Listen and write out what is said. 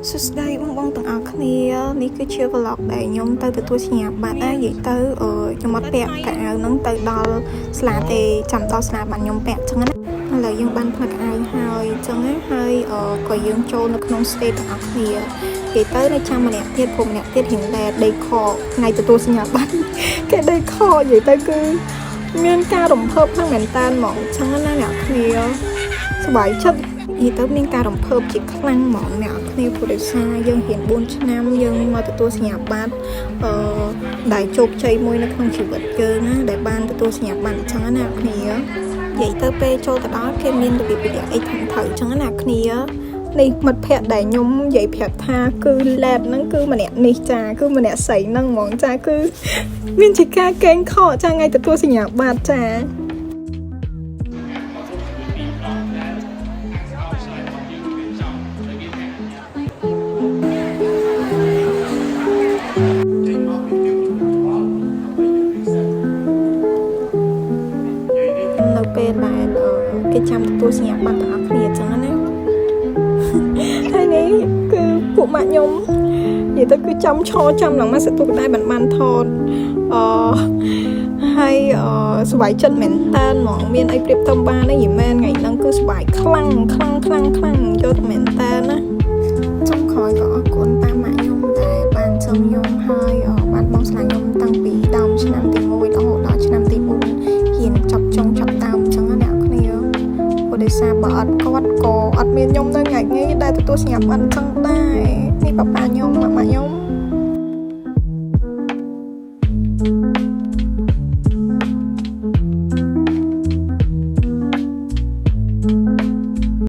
សួស្តីបងទាំងអស់គ្នានេះគឺជា vlog ដែលខ្ញុំទៅទទួលសញ្ញាបត្រនិយាយទៅខ្ញុំអត់ពាក់កៅអៅហ្នឹងទៅដល់ស្លាទេចាំដល់ស្លាបានខ្ញុំពាក់ចឹងណាឥឡូវយើងបានផ្លឹកកៅអៅហើយចឹងណាហើយក៏យើងចូលនៅក្នុង state ទាំងអស់គ្នានិយាយទៅនៅចាំម្នាក់ទៀតព្រោះម្នាក់ទៀតរៀងតែដេកខថ្ងៃទទួលសញ្ញាបត្រគេដេកខនិយាយទៅគឺមានការរំភើបខ្លាំងមែនតើហ្មងចឹងណាអ្នកគ្នាសប្បាយចិត្តនិយាយទៅមានការរំភើបជាខ្លាំងហ្មងអ្នកគ្នាព្រោះដោយសារយើងរៀន4ឆ្នាំយើងមកទទួលសញ្ញាបត្រដែលជោគជ័យមួយនៅក្នុងជីវិតយើងណាដែលបានទទួលសញ្ញាបត្រអញ្ចឹងណាអ្នកគ្នានិយាយទៅពេលចូលទៅដល់គេមានរបៀបវិធីអីថឹងត្រូវអញ្ចឹងណាអ្នកគ្នានេះមិត្តភ័ក្តិដែលខ្ញុំនិយាយប្រាប់ថាគឺឡែតហ្នឹងគឺម្នាក់នេះចាគឺម្នាក់ស្រីហ្នឹងហ្មងចាគឺមានជាការកេងខកចាថ្ងៃទទួលសញ្ញាបត្រចានៅពេលដែលគេចាំទទួលសញ្ញាបត្រទាំងអស់គ្នាអញ្ចឹងណាហើយនេះគឺពួកម៉ាក់ខ្ញុំនិយាយទៅគឺចាំឈរចាំឡើងមកសតុកដែរបានថតហើយសប្បាយចិត្តមែនតើហ្មងមានអីប្រៀបទៅបានទេយីមែនថ្ងៃហ្នឹងគឺសប្បាយខ្លាំងយកទៅមែនតើណាចុងក្រោយក៏អរគុណប៉ាម៉ាក់ខ្ញុំដែលបានចង់ខ្ញុំហើយបានបងស្លាញ់ខ្ញុំតាំងពីដើមឆ្នាំទី1រហូតដល់ឆ្នាំទី4ហ៊ានចាប់ចុងចាប់ដើមអញ្ចឹងណាអ្នកគ្នាព្រោះដោយសារបើអត់គាត់ក៏អត់មានខ្ញុំនៅថ្ងៃនេះដែលទទួលសញ្ញាបត្រអញ្ចឹងដែរនេះប៉ាខ្ញុំម៉ាក់ខ្ញុំ